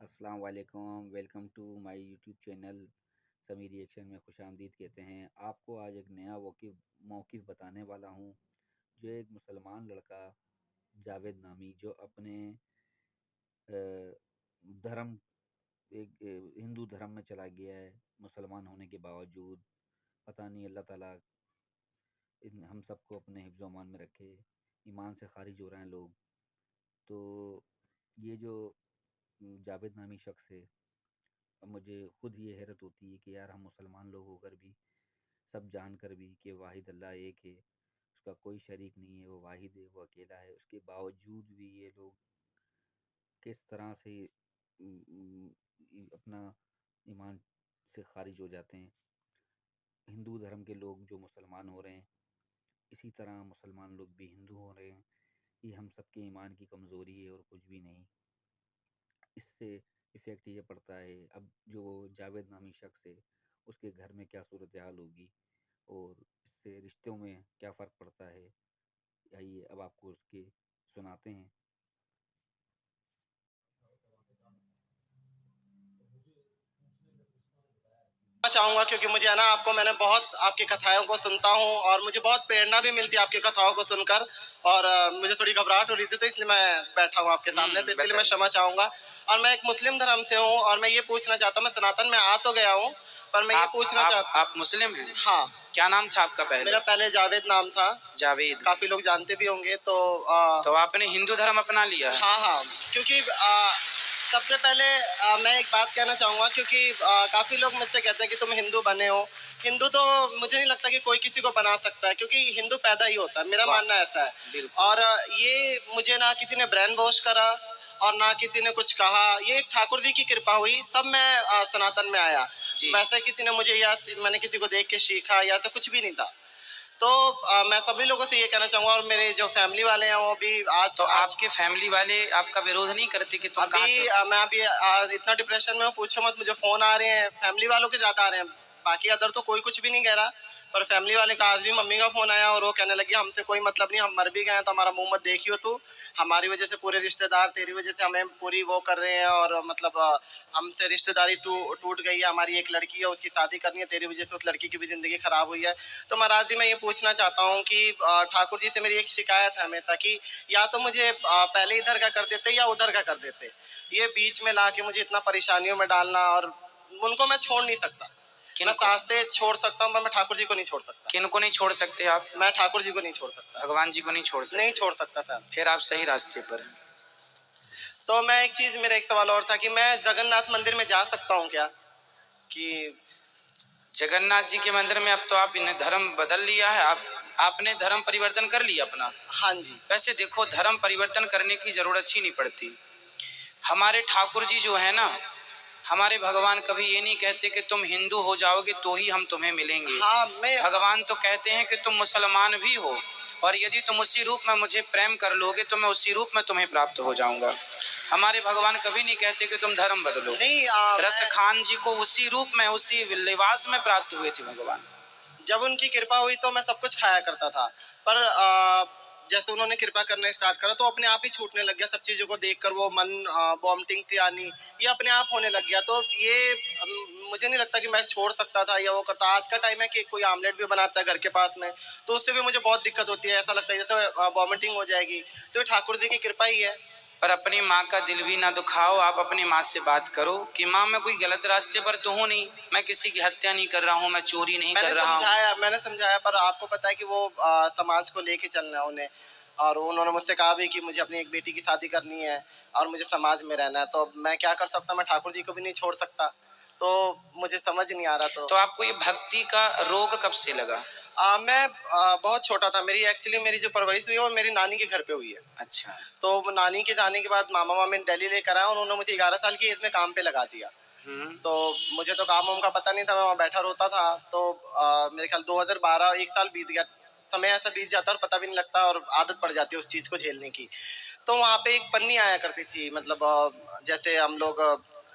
अस्सलाम वालेकुम। Welcome to my YouTube channel Sami reaction में खुशामदीद कहते हैं। आपको आज एक नया मौक़िफ़ बताने वाला हूँ। जो एक मुसलमान लड़का जावेद नामी जो अपने अ, धर्म हिंदू धर्म में चला गया है मुसलमान होने के बावजूद। पता नहीं अल्लाह ताला इन हम सबको अपने हिफ्ज़ अमान में रखे। ईमान से ख़ारिज हो रहे हैं लोग। तो ये जो जावेद नामी शख़्स है, अब मुझे खुद ये हैरत होती है कि यार हम मुसलमान लोग होकर भी, सब जानकर भी कि वाहिद अल्लाह एक है, उसका कोई शरीक नहीं है, वो वाहिद है, वो अकेला है, उसके बावजूद भी ये लोग किस तरह से अपना ईमान से खारिज हो जाते हैं। हिंदू धर्म के लोग जो मुसलमान हो रहे हैं, इसी तरह मुसलमान लोग भी हिंदू हो रहे हैं। ये हम सबके ईमान की कमज़ोरी है और कुछ भी नहीं। इससे इफ़ेक्ट ये पड़ता है, अब जो जावेद नामी शख्स है, उसके घर में क्या सूरत हाल होगी और इससे रिश्तों में क्या फ़र्क पड़ता है। आइए अब आपको उसके सुनाते हैं। चाहूँगा क्योंकि मुझे है ना आपको मैंने बहुत आपकी कथाओं को सुनता हूँ और मुझे बहुत प्रेरणा भी मिलती है आपकी कथाओं को सुनकर। और मुझे थोड़ी घबराहट हो रही थी तो इसलिए मैं बैठा हूँ आपके सामने, तो इसलिए मैं क्षमा चाहूँगा। और मैं एक मुस्लिम धर्म से हूँ और मैं ये पूछना चाहता हूँ, मैं सनातन में आ तो गया हूँ पर मैं ये पूछना चाहता। आप मुस्लिम हैं? हाँ। क्या नाम था आपका पहले? मेरा पहले जावेद नाम था। जावेद। काफी लोग जानते भी होंगे। तो तो आपने हिंदू धर्म अपना लिया है? हाँ हाँ, क्योंकि सबसे पहले मैं एक बात कहना चाहूँगा क्योंकि काफ़ी लोग मुझसे कहते हैं कि तुम हिंदू बने हो। हिंदू तो मुझे नहीं लगता कि कोई किसी को बना सकता है क्योंकि हिंदू पैदा ही होता है, मेरा मानना ऐसा है। और ये मुझे ना किसी ने ब्रेन वॉश करा और ना किसी ने कुछ कहा, ये एक ठाकुर जी की कृपा हुई तब मैं सनातन में आया। वैसे किसी ने मुझे या मैंने किसी को देख के सीखा या तो कुछ भी नहीं था। तो मैं सभी लोगों से ये कहना चाहूँगा और मेरे जो फैमिली वाले हैं वो भी आज तो आज आपके फैमिली वाले आपका विरोध नहीं करते कि तुम कहाँ अभी मैं अभी इतना डिप्रेशन में हूँ, पूछो मत। मुझे फ़ोन आ रहे हैं, फैमिली वालों के ज़्यादा आ रहे हैं। बाकी अदर तो कोई कुछ भी नहीं कह रहा, पर फैमिली वाले का आज भी मम्मी का फ़ोन आया और वो कहने लगी हमसे कोई मतलब नहीं, हम मर भी गए हैं तो हमारा मुँह मत देखियो तू। हमारी वज़ह से पूरे रिश्तेदार तेरी वज़ह से हमें पूरी वो कर रहे हैं और मतलब हमसे रिश्तेदारी टूट गई है। हमारी एक लड़की है, उसकी शादी करनी है, तेरी वज़ह से उस लड़की की भी ज़िंदगी ख़राब हुई है। तो महाराज जी मैं ये पूछना चाहता हूँ कि ठाकुर जी से मेरी एक शिकायत है हमेशा कि या तो मुझे पहले इधर का कर देते या उधर का कर देते। ये बीच में लाके मुझे इतना परेशानियों में डालना, और उनको मैं छोड़ नहीं सकता। मैं सांसें छोड़ सकता हूँ पर मैं ठाकुर जी को नहीं छोड़ सकता। किनको नहीं छोड़ सकते आप? मैं ठाकुर जी को नहीं छोड़ सकता। भगवान जी को नहीं छोड़ सकते? नहीं छोड़ सकता सर। फिर आप सही रास्ते पर हैं। तो मैं एक चीज़, मेरा एक सवाल और था कि मैं जगन्नाथ मंदिर में जा सकता हूँ क्या? कि जगन्नाथ जी के मंदिर में अब तो आपने धर्म बदल लिया है, आपने धर्म परिवर्तन कर लिया अपना। हाँ जी। वैसे देखो, धर्म परिवर्तन करने की जरूरत ही नहीं पड़ती। हमारे ठाकुर जी जो है ना, हमारे भगवान कभी ये नहीं कहते कि तुम हिंदू हो जाओगे तो ही हम तुम्हें मिलेंगे। हाँ, भगवान तो कहते हैं कि तुम मुसलमान भी हो और यदि तुम उसी रूप में मुझे प्रेम कर लोगे तो मैं उसी रूप में तुम्हें प्राप्त हो जाऊंगा। हमारे भगवान कभी नहीं कहते कि तुम धर्म बदलो। नहीं रस खान जी को उसी रूप में, उसी लिबास में प्राप्त हुए थे भगवान। जब उनकी कृपा हुई तो मैं सब कुछ खाया करता था, पर जैसे उन्होंने कृपा करना स्टार्ट करा तो अपने आप ही छूटने लग गया। सब चीज़ों को देखकर वो मन वॉमिटिंग सी आनी, ये अपने आप होने लग गया। तो ये मुझे नहीं लगता कि मैं छोड़ सकता था या वो करता। आज का टाइम है कि कोई आमलेट भी बनाता है घर के पास में तो उससे भी मुझे बहुत दिक्कत होती है, ऐसा लगता है जैसे वॉमिटिंग हो जाएगी। तो ये ठाकुर जी की कृपा ही है। पर अपनी माँ का दिल भी ना दुखाओ। आप अपनी माँ से बात करो कि माँ मैं कोई गलत रास्ते पर तो हूँ नहीं, मैं किसी की हत्या नहीं कर रहा हूँ, मैं चोरी नहीं कर रहा हूँ। मैंने समझाया पर आपको पता है कि वो समाज को लेके चलना है उन्हें। और उन्होंने मुझसे कहा भी कि मुझे अपनी एक बेटी की शादी करनी है और मुझे समाज में रहना है। तो मैं क्या कर सकता, मैं ठाकुर जी को भी नहीं छोड़ सकता। तो मुझे समझ नहीं आ रहा। तो आपको ये भक्ति का रोग कब से लगा? मैं बहुत छोटा था। मेरी जो परवरिश हुई है वो मेरी नानी के घर पे हुई है। अच्छा। तो नानी के जाने के बाद मामा मामी दिल्ली लेकर आए, उन्होंने मुझे 11 साल की एज में काम पे लगा दिया। तो मुझे तो काम वाम का पता नहीं था, मैं वहाँ बैठा रोता था। तो मेरे ख्याल 2012 1 साल बीत गया। समय ऐसा बीत जाता है और पता भी नहीं लगता और आदत पड़ जाती है उस चीज़ को झेलने की। तो वहाँ पे एक पन्नी आया करती थी, मतलब जैसे हम लोग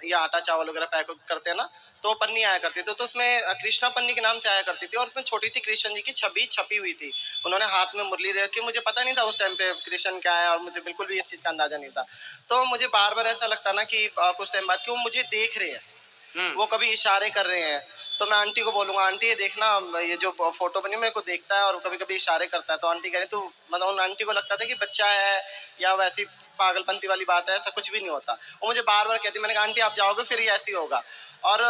ये आटा चावल वगैरह पैक करते हैं ना, तो पन्नी आया करती थी, तो उसमें कृष्णा पन्नी के नाम से आया करती थी, और उसमें छोटी सी कृष्ण जी की छवि छपी हुई थी। उन्होंने हाथ में मुरली ले रखी, मुझे पता नहीं था उस टाइम पे कृष्ण क्या है, और मुझे बिल्कुल भी इस चीज़ का अंदाजा नहीं था। तो मुझे बार बार ऐसा लगता ना कि कुछ टाइम बाद कि वो मुझे देख रहे हैं, वो कभी इशारे कर रहे हैं। तो मैं आंटी को बोलूँगा, आंटी ये देखना, ये जो फोटो बनी मेरे को देखता है और कभी कभी इशारे करता है। तो आंटी कह रही, तो मतलब उन आंटी को लगता था कि बच्चा है या वैसी पागलपंती वाली बात है, ऐसा कुछ भी नहीं होता। वो मुझे बार बार कहती, मैंने कहा आंटी आप जाओगे फिर ये ऐसी होगा। और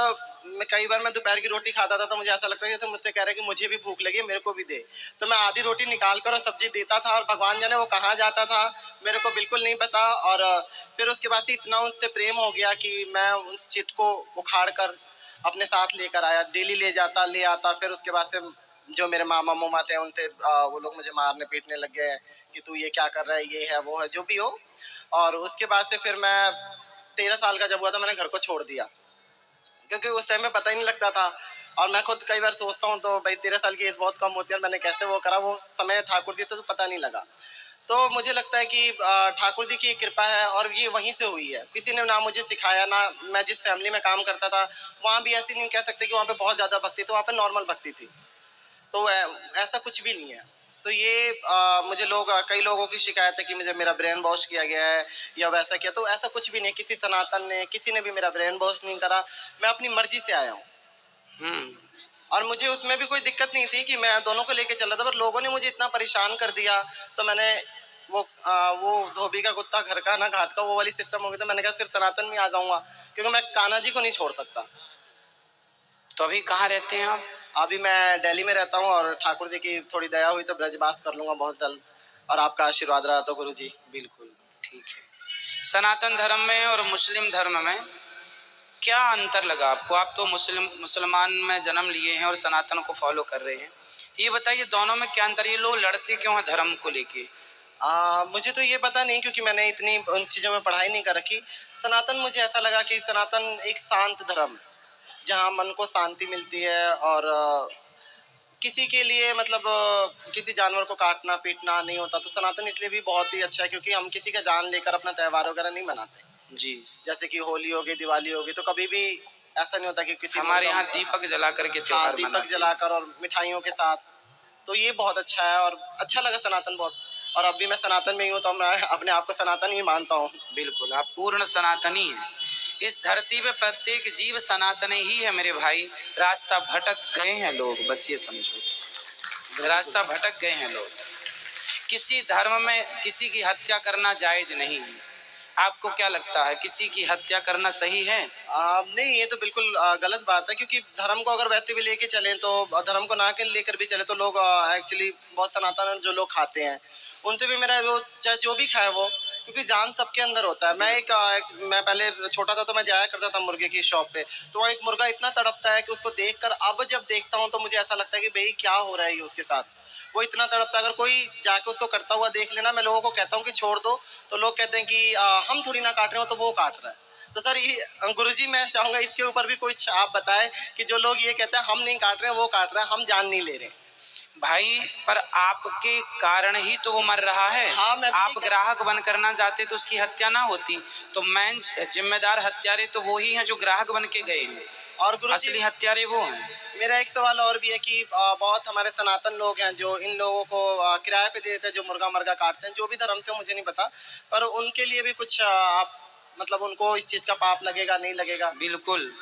मैं कई बार मैं दोपहर की रोटी खाता था तो मुझे ऐसा लगता है जैसे मुझसे कह रहे हैं कि मुझे भी भूख लगी, मेरे को भी दे। तो मैं आधी रोटी निकाल कर और सब्जी देता था, और भगवान जाने वो कहाँ जाता था मेरे को बिल्कुल नहीं पता। और फिर उसके बाद से इतना उससे प्रेम हो गया कि मैं उस चिट को उखाड़ कर अपने साथ लेकर आया, डेली ले जाता ले आता। फिर उसके बाद से जो मेरे मामा मोमा थे उनसे वो लोग मुझे मारने पीटने लग गए कि तू ये क्या कर रहा है, ये है वो है जो भी हो। और उसके बाद से फिर मैं 13 साल का जब हुआ था मैंने घर को छोड़ दिया, क्योंकि उस टाइम में पता ही नहीं लगता था। और मैं खुद कई बार सोचता हूँ तो भाई 13 साल की एज बहुत कम होती है, मैंने कैसे वो करा, वो समय ठाकुर जी तो पता नहीं लगा। तो मुझे लगता है कि ठाकुर जी की कृपा है, और ये वहीं से हुई है। किसी ने ना मुझे सिखाया, ना मैं जिस फैमिली में काम करता था वहाँ भी ऐसी नहीं कह सकते कि वहाँ पे बहुत ज़्यादा भक्ति थी, वहाँ पे नॉर्मल भक्ति थी। तो ऐसा कुछ भी नहीं है। तो ये मुझे लोग कई लोगों की शिकायत है कि मुझे मेरा ब्रेन वॉश किया गया है या वैसा किया, तो ऐसा कुछ भी नहीं। किसी सनातन ने किसी ने भी मेरा ब्रेन वॉश नहीं करा, मैं अपनी मर्जी से आया हूँ। और मुझे उसमें भी कोई दिक्कत नहीं थी कि मैं दोनों को लेके चल रहा था, पर लोगों ने मुझे इतना परेशान कर दिया। तो मैंने वो धोबी का कुत्ता घर का ना घाट का, वो वाली सिस्टम हो गया था। मैंने कहा फिर सनातन में आ जाऊंगा, क्योंकि मैं कान्हा जी को नहीं छोड़ सकता। तो अभी कहाँ रहते हैं आप? अभी मैं दिल्ली में रहता हूँ, और ठाकुर जी की थोड़ी दया हुई तो ब्रजवास कर लूंगा बहुत जल्द, और आपका आशीर्वाद रहा तो गुरु जी। बिल्कुल ठीक है। सनातन धर्म में और मुस्लिम धर्म में क्या अंतर लगा आपको? आप तो मुसलमान में जन्म लिए हैं और सनातन को फॉलो कर रहे हैं, ये बताइए दोनों में क्या अंतर? ये लोग लड़ते क्यों हैं धर्म को लेके? मुझे तो ये पता नहीं, क्योंकि मैंने इतनी उन चीज़ों में पढ़ाई नहीं कर रखी। सनातन मुझे ऐसा लगा कि सनातन एक शांत धर्म है, जहाँ मन को शांति मिलती है, और किसी के लिए मतलब किसी जानवर को काटना पीटना नहीं होता। तो सनातन इसलिए भी बहुत ही अच्छा है क्योंकि हम किसी का जान लेकर अपना त्यौहार वगैरह नहीं मनाते। जी, जैसे कि होली होगी, दिवाली होगी, तो कभी भी ऐसा नहीं होता कि किसी हमारे यहाँ दीपक जला करके त्योहार दीपक मनाते हैं। जलाकर और मिठाइयों के साथ। तो ये बहुत अच्छा है, और अच्छा लगा सनातन बहुत। और अब भी मैं सनातन में ही हूँ, तो मैं अपने आप को सनातन ही मानता हूँ। बिल्कुल, आप पूर्ण सनातनी हैं। इस धरती पे प्रत्येक जीव सनातनी ही है मेरे भाई। रास्ता भटक गए हैं लोग, बस ये समझो, रास्ता भटक गए हैं लोग। किसी धर्म में किसी की हत्या करना जायज नहीं है। आपको क्या लगता है, किसी की हत्या करना सही है? नहीं, ये तो बिल्कुल गलत बात है, क्योंकि धर्म को अगर वैसे भी लेके चलें तो धर्म को ना के लेकर भी चले तो लोग एक्चुअली बहुत सनातन जो लोग खाते हैं उनसे भी मेरा वो चाहे जो भी खाए वो, क्योंकि जान सबके अंदर होता है। मैं पहले छोटा था तो मैं जाया करता था मुर्गे की शॉप पे, तो वहाँ एक मुर्गा इतना तड़पता है कि उसको देखकर अब जब देखता हूँ तो मुझे ऐसा लगता है कि भाई क्या हो रहा है ये उसके साथ। वो इतना तड़पता है, अगर कोई जाके उसको करता हुआ देख लेना, मैं लोगों को कहता हूँ कि छोड़ दो, तो लोग कहते हैं कि हम थोड़ी ना काट रहे हो, तो वो काट रहा है। तो सर ये गुरुजी मैं चाहूंगा इसके ऊपर भी कुछ आप बताएं कि जो लोग ये कहते हैं हम नहीं काट रहे हैं वो काट रहा है, हम जान नहीं ले रहे। भाई पर आपके कारण ही तो वो मर रहा है। हाँ, आप ग्राहक बन करना चाहते तो उसकी हत्या ना होती। तो मेन जिम्मेदार हत्यारे तो वो ही हैं जो ग्राहक बन के गए हैं, और असली हत्यारे वो हैं। मेरा एक सवाल और भी है कि बहुत हमारे सनातन लोग हैं जो इन लोगों को किराए पे दे देते हैं, जो मुर्गा मर्गा काटते हैं, जो भी धर्म से मुझे नहीं पता, पर उनके लिए भी कुछ आप मतलब उनको इस चीज का पाप लगेगा नहीं लगेगा? बिल्कुल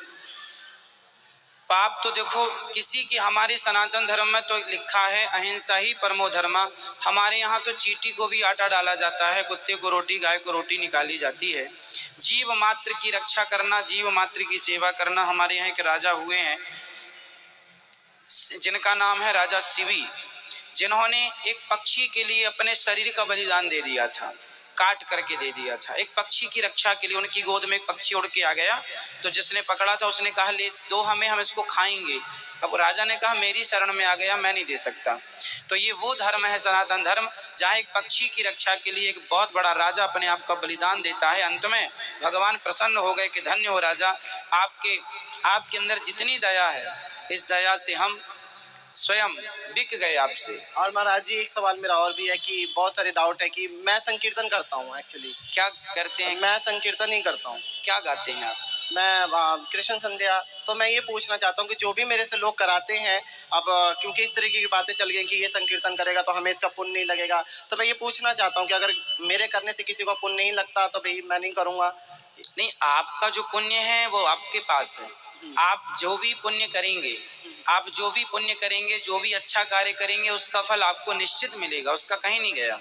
पाप तो देखो किसी की, हमारे सनातन धर्म में तो लिखा है अहिंसा ही परमो धर्मा। हमारे यहाँ तो चींटी को भी आटा डाला जाता है, कुत्ते को रोटी, गाय को रोटी निकाली जाती है। जीव मात्र की रक्षा करना, जीव मात्र की सेवा करना। हमारे यहाँ एक राजा हुए हैं जिनका नाम है राजा शिवी, जिन्होंने एक पक्षी के लिए अपने शरीर का बलिदान दे दिया था, काट करके दे दिया था। एक पक्षी की रक्षा के लिए उनकी गोद में एक पक्षी उड़ के आ गया, तो जिसने पकड़ा था उसने कहा ले दो हमें, हम इसको खाएंगे। अब राजा ने कहा मेरी शरण में आ गया, मैं नहीं दे सकता। तो ये वो धर्म है सनातन धर्म, जहाँ एक पक्षी की रक्षा के लिए एक बहुत बड़ा राजा अपने आप का बलिदान देता है। अंत में भगवान प्रसन्न हो गए कि धन्य हो राजा, आपके अंदर जितनी दया है, इस दया से हम स्वयं बिक गए आपसे। और महाराज जी एक सवाल मेरा और भी है कि बहुत सारे डाउट है कि मैं संकीर्तन करता हूँ एक्चुअली। क्या करते हैं? मैं संकीर्तन ही करता हूँ। क्या गाते हैं आप? मैं कृष्ण संध्या। तो मैं ये पूछना चाहता हूँ कि जो भी मेरे से लोग कराते हैं, अब क्योंकि इस तरीके की बातें चल गई कि ये संकीर्तन करेगा तो हमें इसका पुण्य नहीं लगेगा, तो मैं ये पूछना चाहता हूँ कि अगर मेरे करने से किसी को पुण्य नहीं लगता तो भाई मैं नहीं करूँगा। नहीं, आपका जो पुण्य है वो आपके पास है। आप जो भी पुण्य करेंगे, आप जो भी पुण्य करेंगे, जो भी अच्छा कार्य करेंगे, उसका फल आपको निश्चित मिलेगा, उसका कहीं नहीं गया।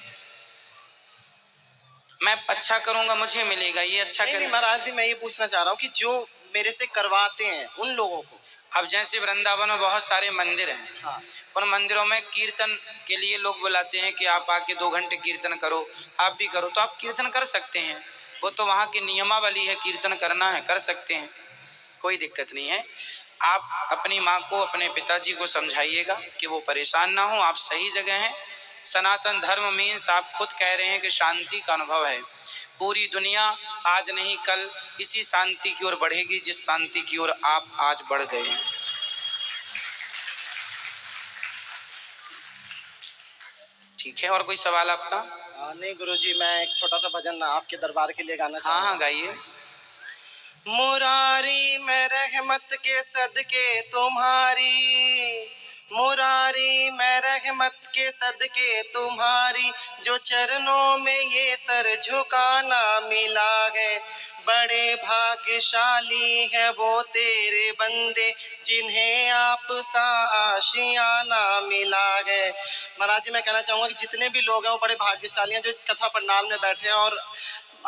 मैं अच्छा करूंगा मुझे मिलेगा, ये अच्छा नहीं करें। महाराज जी, मैं ये पूछना चाह रहा हूँ कि जो मेरे से करवाते हैं उन लोगों को। अब जैसे वृंदावन में बहुत सारे मंदिर हैं, हाँ। उन मंदिरों में कीर्तन के लिए लोग बुलाते हैं कि आप आके 2 घंटे कीर्तन करो, आप भी करो, तो आप कीर्तन कर सकते हैं। वो तो वहाँ की नियमावली है, कीर्तन करना है, कर सकते हैं, कोई दिक्कत नहीं है। आप अपनी माँ को, अपने पिताजी को समझाइएगा कि वो परेशान ना हो, आप सही जगह हैं। सनातन धर्म मीन्स आप खुद कह रहे हैं कि शांति का अनुभव है। पूरी दुनिया आज नहीं कल इसी शांति की ओर बढ़ेगी जिस शांति की ओर आप आज बढ़ गए हैं। ठीक है, और कोई सवाल आपका? नहीं गुरुजी, मैं एक छोटा सा भजन आपके दरबार के लिए गाना हाँ चाहूंगा। हाँ, गाइए। मुरारी मैं रहमत के सदके तुम्हारी, मुरारी मैं रहमत के सदके तुम्हारी, जो चरणों में ये सर झुकाना मिला है, बड़े भाग्यशाली है वो तेरे बंदे जिन्हें आप सा आशियाना मिला है। महाराज जी, मैं कहना चाहूंगा कि जितने भी लोग हैं वो बड़े भाग्यशाली हैं जो इस कथा पंडाल में बैठे हैं, और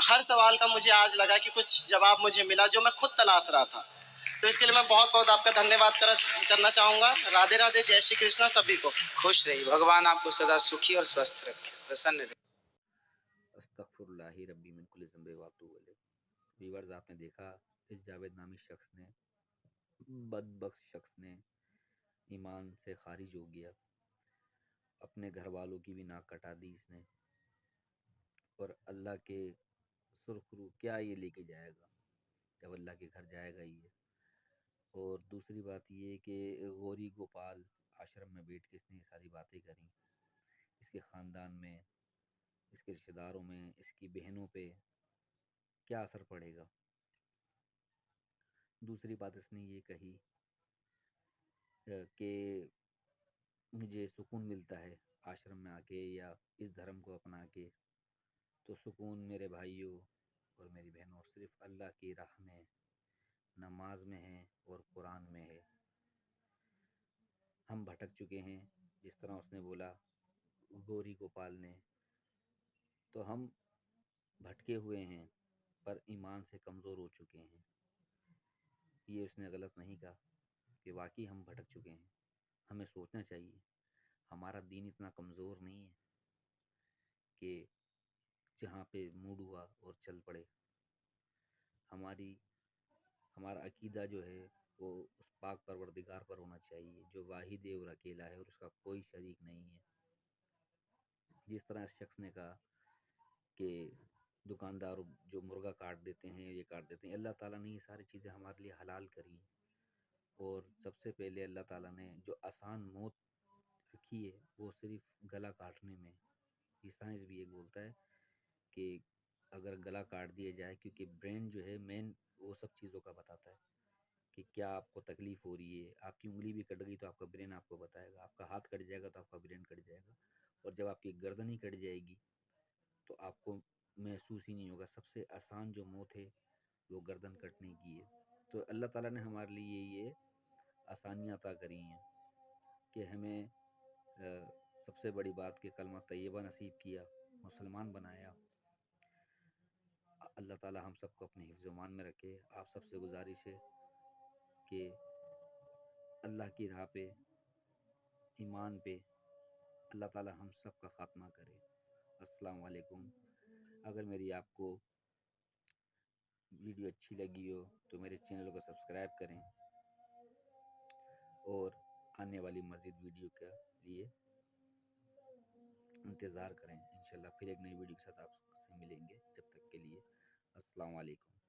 हर सवाल का मुझे आज लगा कि कुछ जवाब मुझे मिला जो मैं खुद तलाश रहा था। तो इसके लिए मैं बहुत बहुत आपका धन्यवाद करना चाहूंगा। राधे राधे, जय श्री कृष्णा सभी को। खुश रहिए, भगवान आपको सदा सुखी और स्वस्थ रखे, प्रसन्न रहे। अस्तगफुरुल्लाहि रब्बी मिन कुल्ली ज़ंबि व अतूबु इलैह। व्यूअर्स, आपने देखा इस जावेद नामी शख्स ने, बदबख्त शख्स ने ईमान से खारिज हो गया, अपने घर वालों की भी नाक कटा दी इसने, और अल्लाह के सुरखरू क्या ये लेके जाएगा जब अल्लाह के घर जाएगा ही है। और दूसरी बात ये कि गौरी गोपाल आश्रम में बैठ के इसने ये सारी बातें करी, इसके ख़ानदान में, इसके रिश्तेदारों में, इसकी बहनों पे क्या असर पड़ेगा। दूसरी बात इसने ये कही कि मुझे सुकून मिलता है आश्रम में आके या इस धर्म को अपना के, तो सुकून मेरे भाइयों और मेरी बहनों सिर्फ अल्लाह की राह में, नमाज में है और कुरान में है। हम भटक चुके हैं, जिस तरह उसने बोला गौरी गोपाल ने, तो हम भटके हुए हैं पर ईमान से कमज़ोर हो चुके हैं। ये उसने गलत नहीं कहा कि वाकई हम भटक चुके हैं। हमें सोचना चाहिए, हमारा दीन इतना कमज़ोर नहीं है कि जहाँ पे मूड हुआ और चल पड़े। हमारी हमारा अकीदा जो है वो उस पाक परवरदिगार पर होना चाहिए जो वाहिद और अकेला है और उसका कोई शरीक नहीं है। जिस तरह इस शख्स ने कहा कि दुकानदार जो मुर्गा काट देते हैं, ये काट देते हैं, अल्लाह ताला ने ये सारी चीज़ें हमारे लिए हलाल करी हैं। और सबसे पहले अल्लाह ताला ने जो आसान मौत रखी है वो सिर्फ गला काटने में। ये साइंस भी एक बोलता है कि अगर गला काट दिया जाए, क्योंकि ब्रेन जो है मेन वो सब चीज़ों का बताता है कि क्या आपको तकलीफ़ हो रही है। आपकी उंगली भी कट गई तो आपका ब्रेन आपको बताएगा, आपका हाथ कट जाएगा तो आपका ब्रेन कट जाएगा, और जब आपकी गर्दन ही कट जाएगी तो आपको महसूस ही नहीं होगा। सबसे आसान जो मौत है वो गर्दन कटने की है। तो अल्लाह ताला ने हमारे लिए ये आसानियाँ अता करी हैं कि हमें सबसे बड़ी बात कि कलमा तैयबा नसीब किया, मुसलमान बनाया। अल्लाह ताला हम सबको अपने हिफ्ज़-ओ-मान में रखे। आप सबसे गुजारिश है कि अल्लाह की राह पे, ईमान पे अल्लाह ताला हम सब का ख़ात्मा करे। अस्सलाम वालेकुम। अगर मेरी आपको वीडियो अच्छी लगी हो तो मेरे चैनल को सब्सक्राइब करें और आने वाली मज़ीद वीडियो के लिए इंतज़ार करें। इंशाल्लाह फिर एक नई वीडियो के साथ आपसे मिलेंगे। जब तक के लिए अस्सलाम वालेकुम।